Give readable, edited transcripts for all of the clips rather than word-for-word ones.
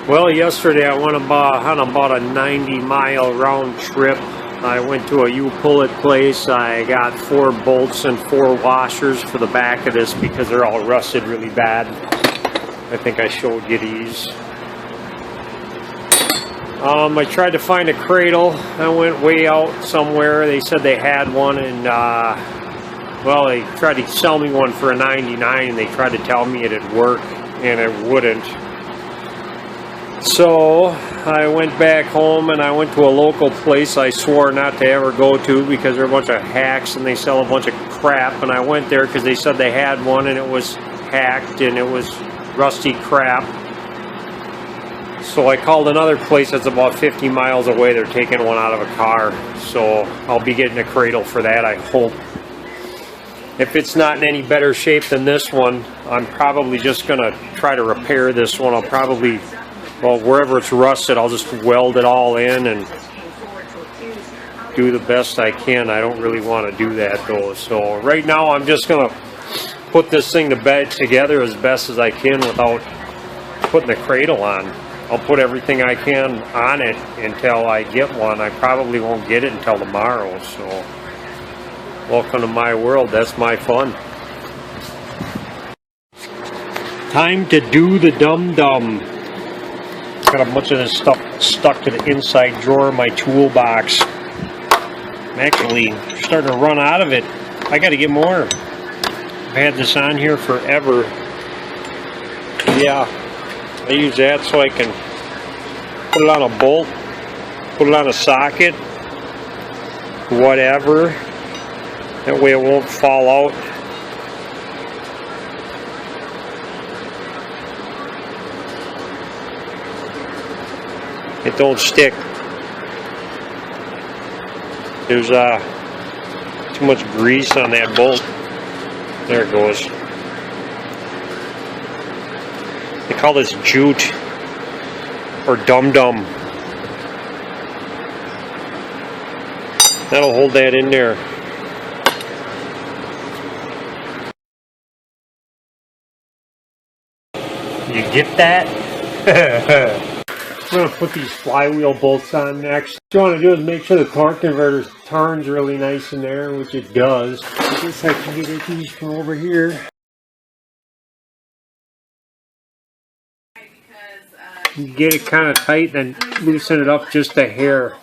Well, yesterday I went on about a 90-mile round trip. I went to a U-Pullet place. I got 4 bolts and 4 washers for the back of this because they're all rusted really bad. I think I showed you these. I tried to find a Cradle. I went way out somewhere. They said they had one, and well, they tried to sell me one for a 99, and they tried to tell me it'd work, and it wouldn't. So I went back home and I went to a local place I swore not to ever go to because they're a bunch of hacks and they sell a bunch of crap. And I went there because they said they had one and it was hacked and it was rusty crap. So I called another place that's about 50 miles away. They're taking one out of a car. So I'll be getting a Cradle for that, I hope. If it's not in any better shape than this one, I'm probably just going to try to repair this one. I'll probably... well, wherever it's rusted, I'll just weld it all in and do the best I can. I don't really want to do that though. So right now I'm just going to put this thing to bed together as best as I can without putting the Cradle on. I'll put everything I can on it until I get one. I probably won't get it until tomorrow. So welcome to my world. That's my fun. Time to do the dum-dum. Got a bunch of this stuff stuck to the inside drawer of my toolbox. I'm actually starting to run out of it. I got to get more. I've had this on here forever. Yeah, I use that so I can put it on a bolt, put it on a socket, whatever. That way it won't fall out. It don't stick. There's too much grease on that bolt. There it goes. They call this jute or dum-dum. That'll hold that in there. You get that? I'm going to put these flywheel bolts on next. What you want to do is make sure the torque converter turns really nice in there, which it does. I guess I can get at these from over here. You get it kind of tight and loosen it up just a hair.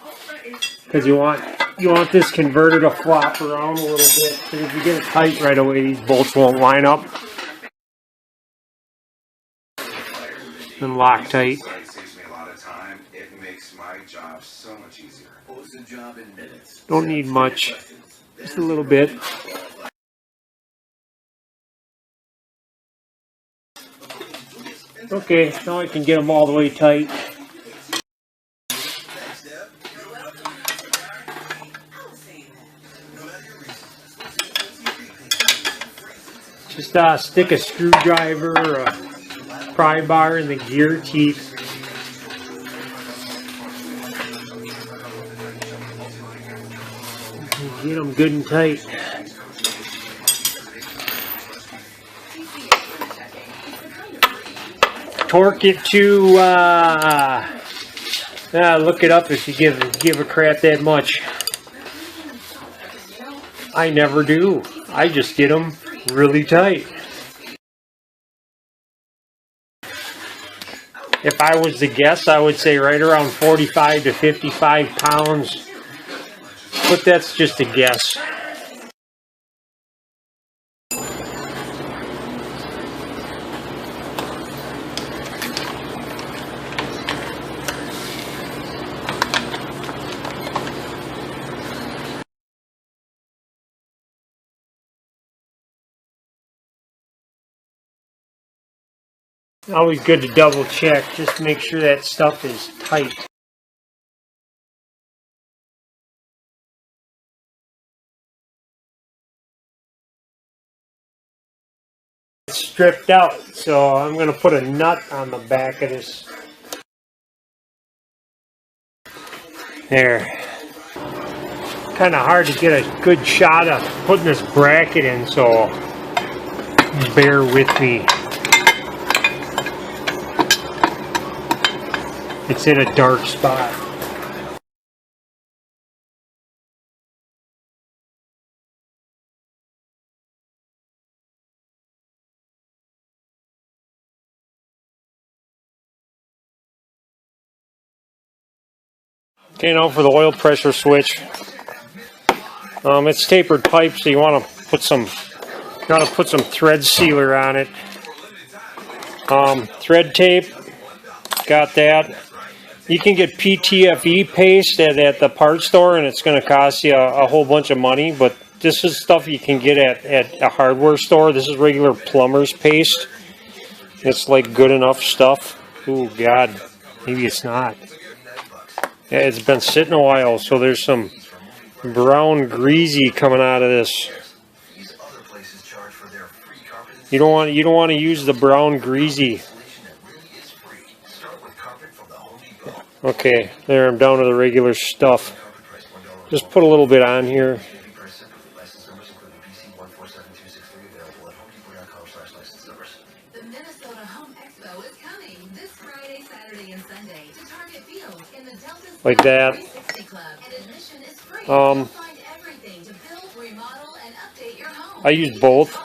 Because you want this converter to flop around a little bit. Because if you get it tight right away, these bolts won't line up. And lock tight. So much easier. Don't need much, just a little bit. Okay, now I can get them all the way tight. Just stick a screwdriver or a pry bar in the gear teeth. Get them good and tight. Torque it to, look it up if you give a crap that much. I never do. I just get them really tight. If I was to guess, I would say right around 45 to 55 pounds. But that's just a guess. Always good to double check, just to make sure that stuff is tight. Stripped out, so I'm going to put a nut on the back of this. There. Kind of hard to get a good shot of putting this bracket in, so bear with me. it's in a dark spot. Okay, now for the oil pressure switch. It's tapered pipe, so you want to put some thread sealer on it. Thread tape, got that. You can get PTFE paste at the parts store, and it's going to cost you a whole bunch of money, but this is stuff you can get at a hardware store. This is regular plumber's paste. It's like good enough stuff. Oh God, maybe it's not. Yeah, it's been sitting a while, so there's some brown greasy coming out of this. You don't want to use the brown greasy. Okay, there, I'm down to the regular stuff. Just put a little bit on here. Like that. I use both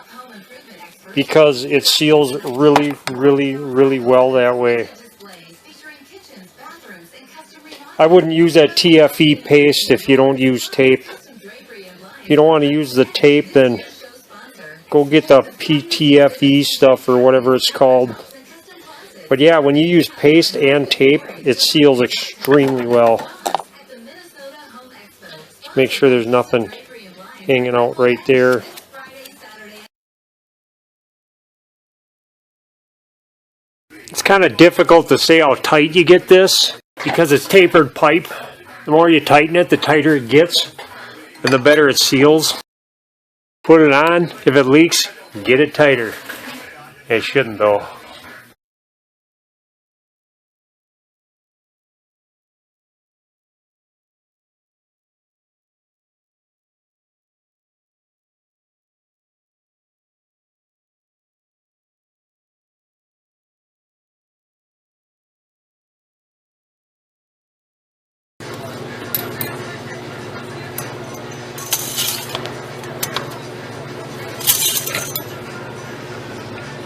because it seals really, really, really well that way. I wouldn't use that TFE paste if you don't use tape. If you don't want to use the tape, then go get the PTFE stuff or whatever it's called. But yeah, when you use paste and tape, it seals extremely well. Make sure there's nothing hanging out right there. It's kind of difficult to say how tight you get this because it's tapered pipe. The more you tighten it, the tighter it gets and the better it seals. Put it on. If it leaks, get it tighter. It shouldn't though.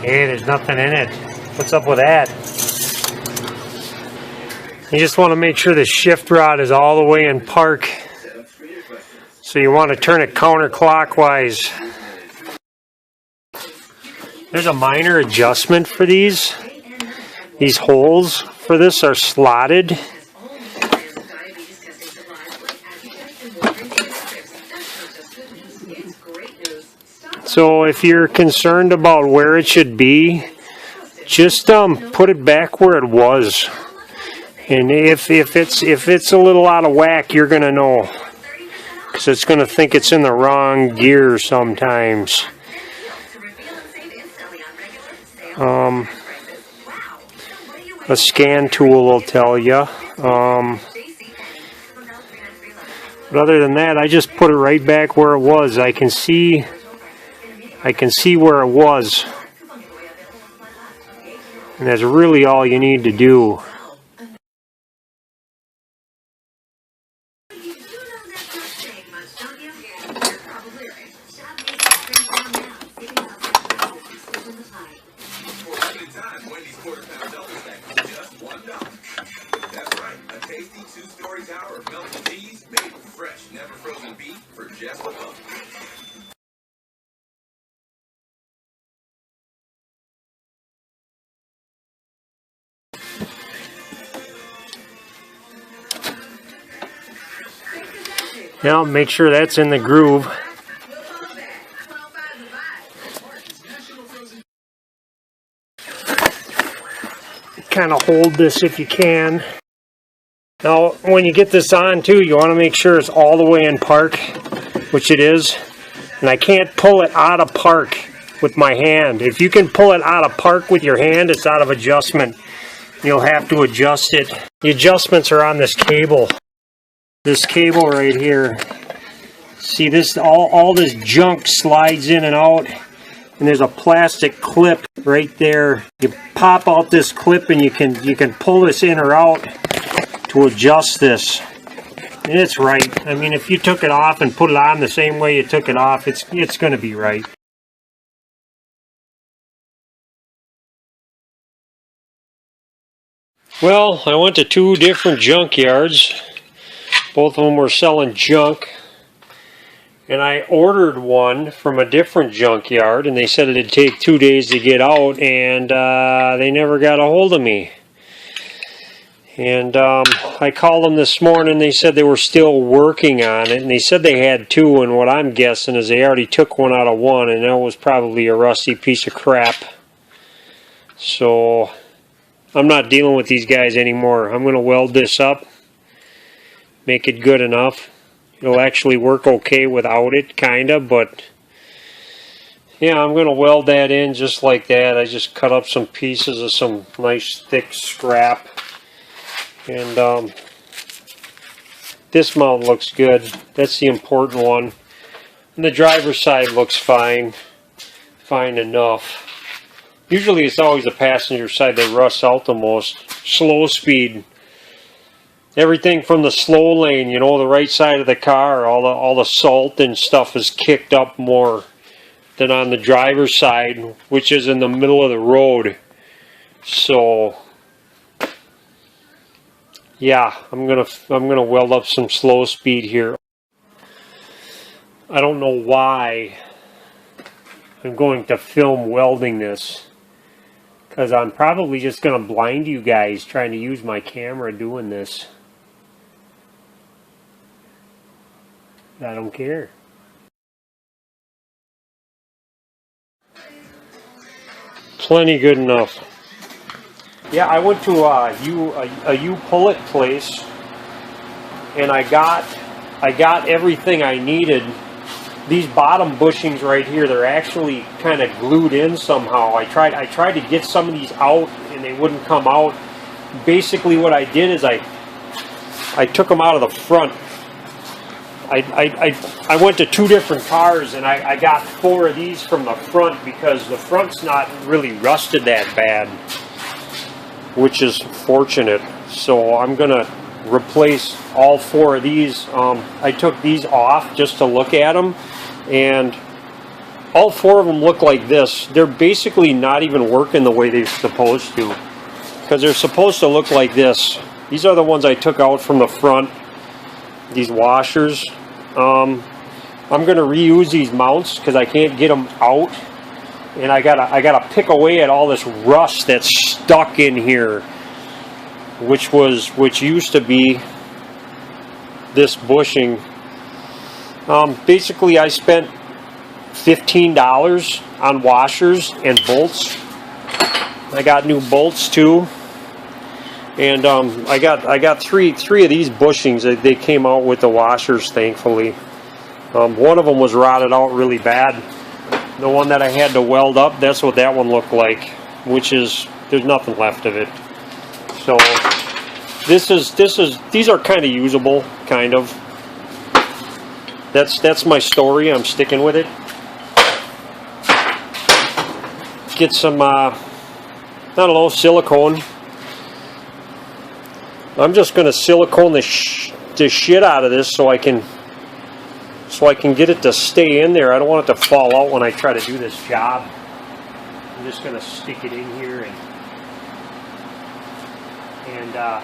Hey, there's nothing in it. What's up with that? You just want to make sure the shift rod is all the way in park. So you want to turn it counterclockwise. There's a minor adjustment for these. These holes for this are slotted. So if you're concerned about where it should be, just put it back where it was. And if it's a little out of whack, you're gonna know, because it's gonna think it's in the wrong gear sometimes. A scan tool will tell you. But other than that, I just put it right back where it was. I can see where it was, and that's really all you need to do. Now make sure that's in the groove. Kind of hold this if you can. Now when you get this on too, you want to make sure it's all the way in park, which it is. And I can't pull it out of park with my hand. If you can pull it out of park with your hand, it's out of adjustment. You'll have to adjust it. The adjustments are on this cable. This cable right here. See this, all this junk slides in and out, and there's a plastic clip right there. You pop out this clip and you can pull this in or out. to adjust this. And it's right. I mean, if you took it off and put it on the same way you took it off, it's going to be right. Well, I went to 2 different junkyards. Both of them were selling junk. And I ordered one from a different junkyard, and they said it'd take 2 days to get out, and they never got a hold of me. And I called them this morning. They said they were still working on it, and they said they had 2, and what I'm guessing is they already took one out of one, and that was probably a rusty piece of crap. So I'm not dealing with these guys anymore. I'm going to weld this up, make it good enough. It'll actually work okay without it, kinda, but yeah, I'm going to weld that in just like that. I just cut up some pieces of some nice thick scrap. And this mount looks good. That's the important one. And the driver's side looks fine. Fine enough. Usually it's always the passenger side that rusts out the most. Slow speed. Everything from the slow lane, you know, the right side of the car, all the salt and stuff is kicked up more than on the driver's side, which is in the middle of the road. So yeah, I'm gonna weld up some slow speed here. I don't know why I'm going to film welding this, because I'm probably just gonna blind you guys trying to use my camera doing this. I don't care. Plenty good enough. Yeah, I went to a U-Pullet place, and I got everything I needed. These bottom bushings right here, they're actually kind of glued in somehow. I tried to get some of these out, and they wouldn't come out. Basically, what I did is I took them out of the front. I went to 2 different cars, and I got 4 of these from the front because the front's not really rusted that bad, which is fortunate. So I'm gonna replace all 4 of these. I took these off just to look at them, and all 4 of them look like this. They're basically not even working the way they're supposed to, because they're supposed to look like this. These are the ones I took out from the front, these washers. I'm going to reuse these mounts because I can't get them out, and I gotta pick away at all this rust that's stuck in here, which used to be this bushing. Basically, I spent $15 on washers and bolts. I got new bolts too. And I got three of these bushings. They came out with the washers, thankfully. One of them was rotted out really bad. The one that I had to weld up, that's what that one looked like, which is, there's nothing left of it. So these are kind of usable, kind of. That's my story. I'm sticking with it. Get some I don't know, silicone. I'm just going to silicone the shit out of this so I can get it to stay in there. I don't want it to fall out when I try to do this job. I'm just going to stick it in here and I'm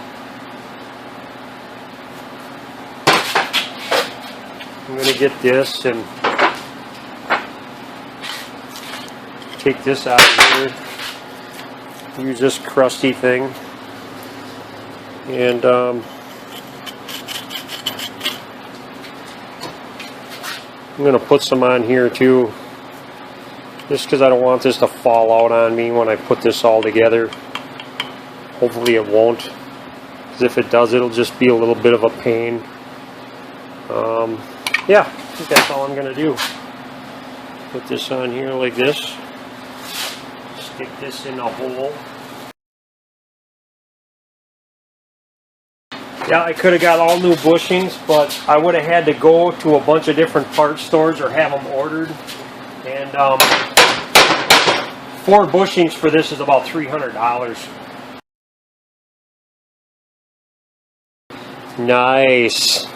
going to get this and take this out of here. Use this crusty thing. And I'm going to put some on here too, just because I don't want this to fall out on me when I put this all together. Hopefully it won't, because if it does, it'll just be a little bit of a pain. Yeah, I think that's all I'm going to do. Put this on here like this. Stick this in a hole. Yeah, I could have got all new bushings, but I would have had to go to a bunch of different parts stores or have them ordered. And 4 bushings for this is about $300. Nice.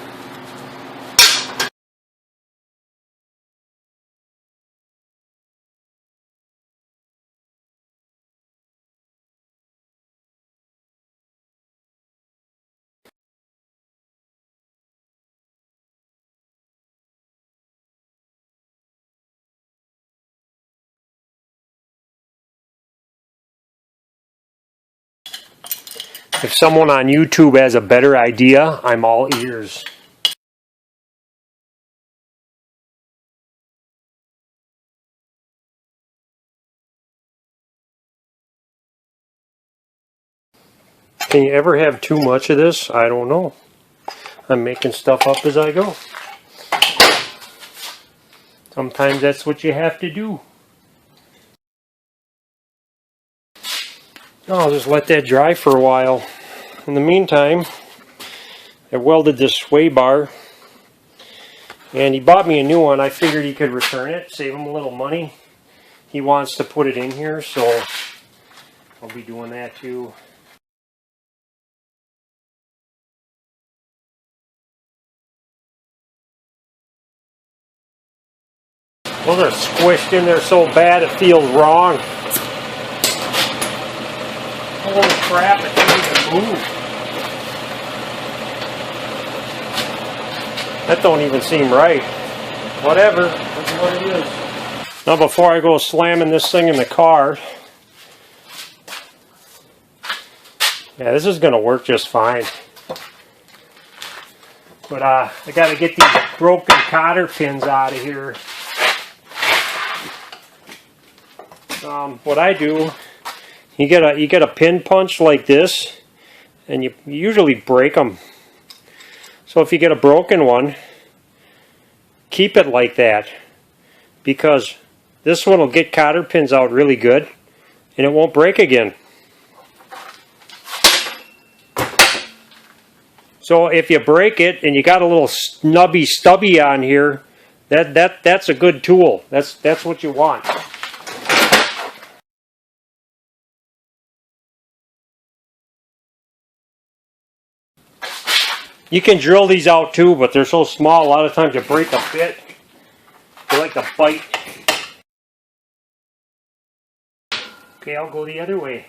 If someone on YouTube has a better idea, I'm all ears. Can you ever have too much of this? I don't know. I'm making stuff up as I go. Sometimes that's what you have to do. I'll just let that dry for a while. In the meantime, I welded this sway bar, and he bought me a new one. I figured he could return it, save him a little money. He wants to put it in here, so I'll be doing that too. Those are squished in there so bad it feels wrong. Holy crap, it can't even move. That don't even seem right. Whatever, that's what it is. Now before I go slamming this thing in the car, yeah, this is going to work just fine. But I got to get these broken cotter pins out of here. What I do, you get a pin punch like this, and you usually break them. So if you get a broken one, keep it like that, because this one will get cotter pins out really good, and it won't break again. So if you break it and you got a little stubby on here, that's a good tool. That's what you want. You can drill these out too, but they're so small, a lot of times you break a bit. They like to bite. Okay, I'll go the other way.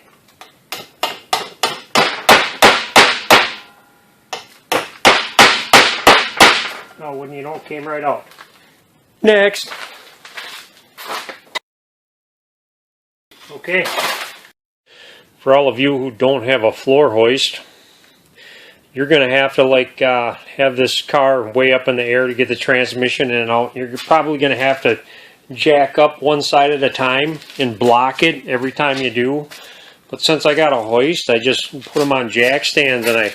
Oh, wouldn't you know, it came right out. Next. Okay. For all of you who don't have a floor hoist, you're going to have to have this car way up in the air to get the transmission in and out. You're probably going to have to jack up one side at a time and block it every time you do. But since I got a hoist, I just put them on jack stands, and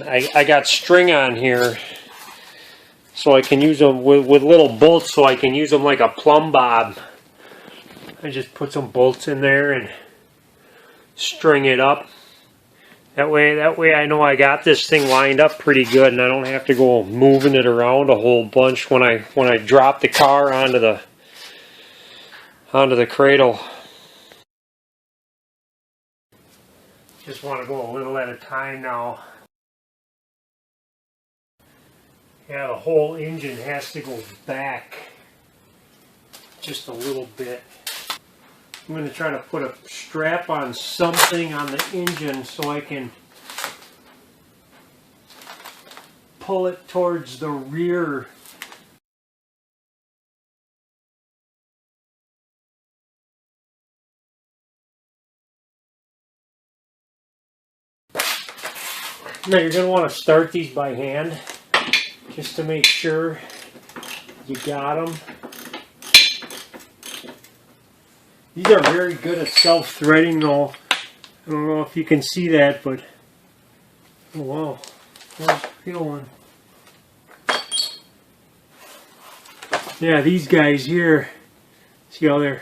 I got string on here so I can use them with little bolts, so I can use them like a plumb bob. I just put some bolts in there and string it up. That way I know I got this thing lined up pretty good, and I don't have to go moving it around a whole bunch when I drop the car onto the cradle. Just want to go a little at a time now. Yeah, the whole engine has to go back just a little bit. I'm going to try to put a strap on something on the engine so I can pull it towards the rear. Now you're going to want to start these by hand just to make sure you got them. These are very good at self-threading though. I don't know if you can see that, but oh wow, how's it feeling? Yeah, these guys here, see how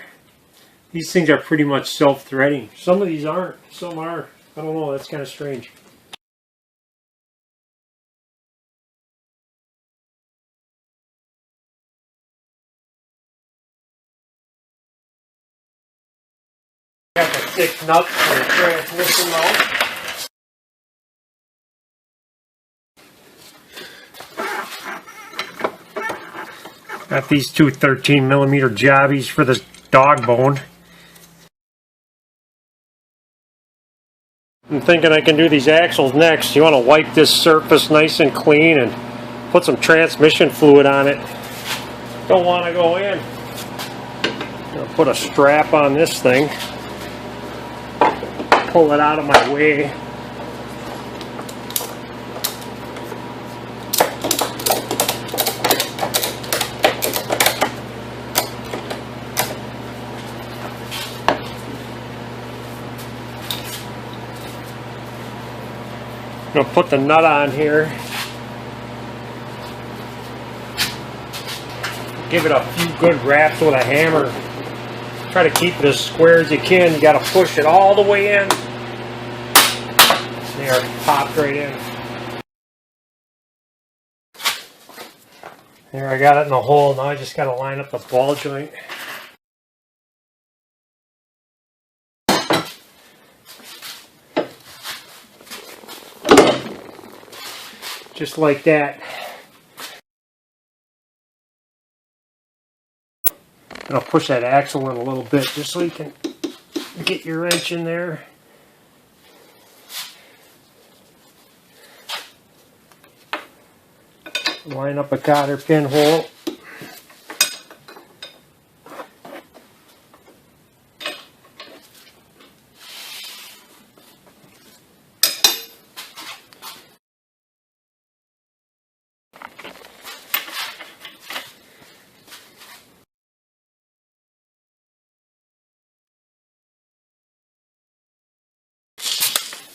these things are pretty much self-threading. Some of these aren't, some are. I don't know, that's kind of strange. Got the 6 nuts for the transmission now. Got these two 13mm jobbies for the dog bone. I'm thinking I can do these axles next. You want to wipe this surface nice and clean and put some transmission fluid on it. Don't want to go in. I'll put a strap on this thing. Pull it out of my way. I'm going to put the nut on here. Give it a few good raps with a hammer. Try to keep it as square as you can. You got to push it all the way in. There, popped right in. There, I got it in the hole. Now I just got to line up the ball joint. Just like that. I'll push that axle in a little bit just so you can get your wrench in there. Line up a cotter pinhole.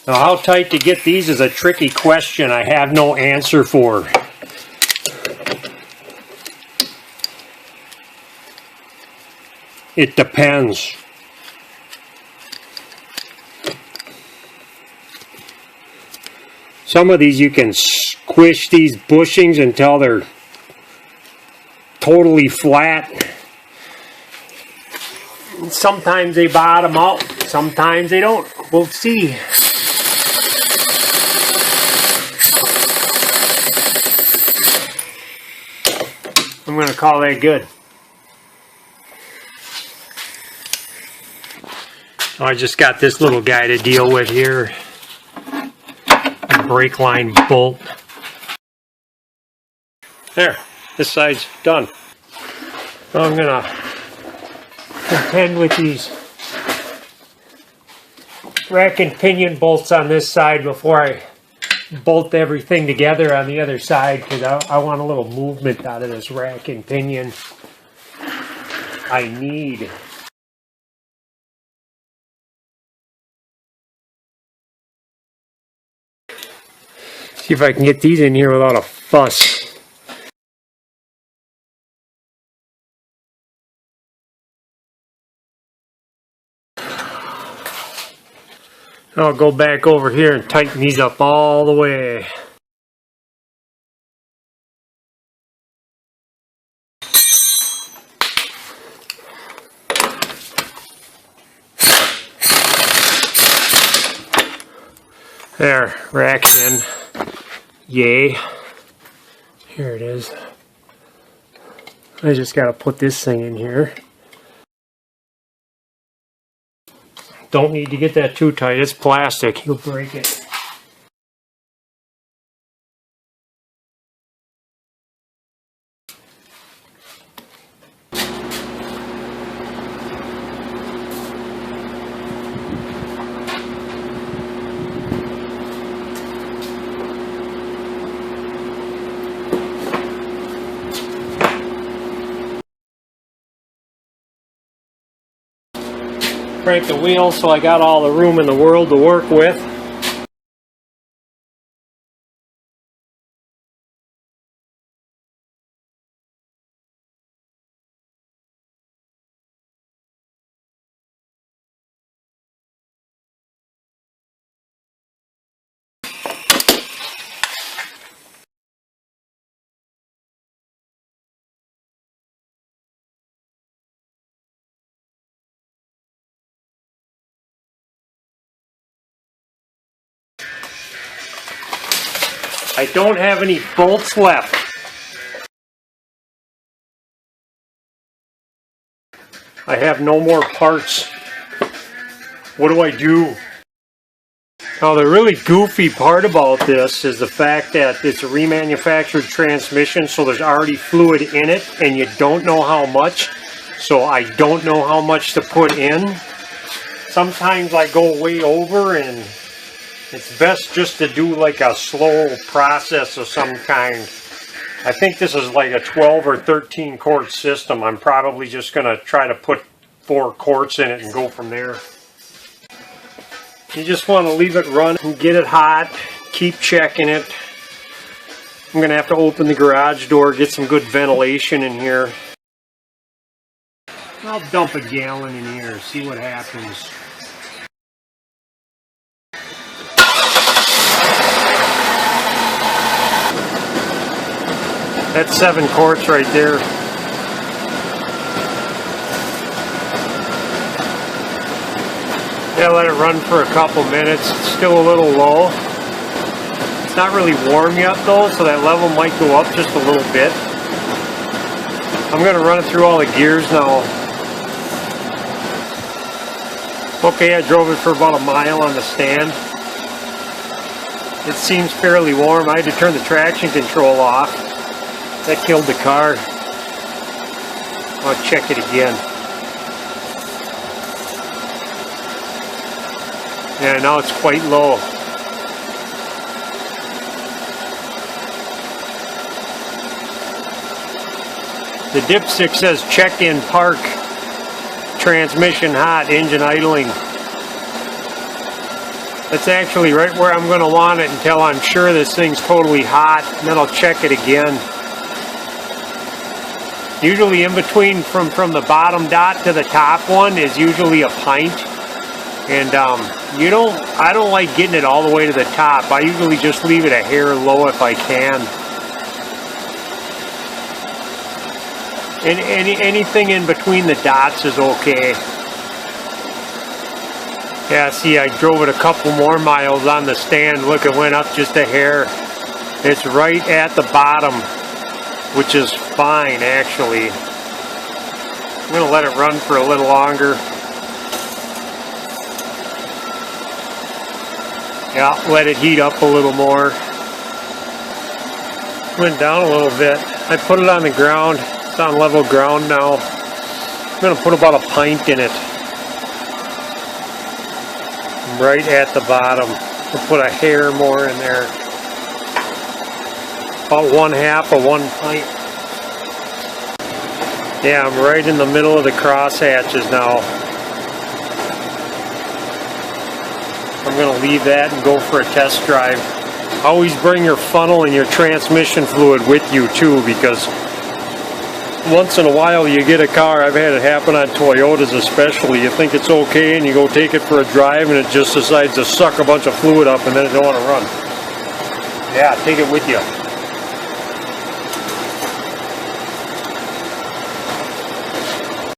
Now, how tight to get these is a tricky question I have no answer for. It depends. Some of these you can squish these bushings until they're totally flat. Sometimes they bottom out, sometimes they don't. We'll see. I'm going to call that good. I just got this little guy to deal with here. A brake line bolt. There, this side's done. So I'm going to contend with these rack and pinion bolts on this side before I bolt everything together on the other side, because I want a little movement out of this rack and pinion. I need. See if I can get these in here without a fuss. I'll go back over here and tighten these up all the way. There, rack's in. Yay. Here it is. I just gotta put this thing in here. Don't need to get that too tight. It's plastic. You'll break it. Crank the wheel so I got all the room in the world to work with. I don't have any bolts left. I have no more parts. What do I do? Now the really goofy part about this is the fact that it's a remanufactured transmission, so there's already fluid in it and you don't know how much. So I don't know how much to put in. Sometimes I go way over, and it's best just to do like a slow process of some kind. I think this is like a 12 or 13 quart system. I'm probably just going to try to put 4 quarts in it and go from there. You just want to leave it run and get it hot. Keep checking it. I'm going to have to open the garage door, get some good ventilation in here. I'll dump a gallon in here, see what happens. That's 7 quarts right there. Yeah, let it run for a couple minutes. It's still a little low. It's not really warm yet though, so that level might go up just a little bit. I'm going to run it through all the gears now. Okay, I drove it for about a mile on the stand. It seems fairly warm. I had to turn the traction control off. That killed the car. I'll check it again. Yeah, now it's quite low. The dipstick says check in park. Transmission hot, engine idling. That's actually right where I'm going to want it until I'm sure this thing's totally hot, and then I'll check it again. Usually in between from the bottom dot to the top one is usually a pint. And I don't like getting it all the way to the top. I usually just leave it a hair low if I can. And anything in between the dots is okay. Yeah, see, I drove it a couple more miles on the stand. Look, it went up just a hair. It's right at the bottom, which is fine, actually. I'm going to let it run for a little longer. Yeah, let it heat up a little more. Went down a little bit. I put it on the ground. It's on level ground now. I'm going to put about a pint in it. Right at the bottom. I'll put a hair more in there. About 1/2 of 1 pint. Yeah, I'm right in the middle of the cross hatches now. I'm going to leave that and go for a test drive. Always bring your funnel and your transmission fluid with you too, because once in a while you get a car, I've had it happen on Toyotas especially, you think it's okay and you go take it for a drive and it just decides to suck a bunch of fluid up and then it don't want to run. Yeah, take it with you.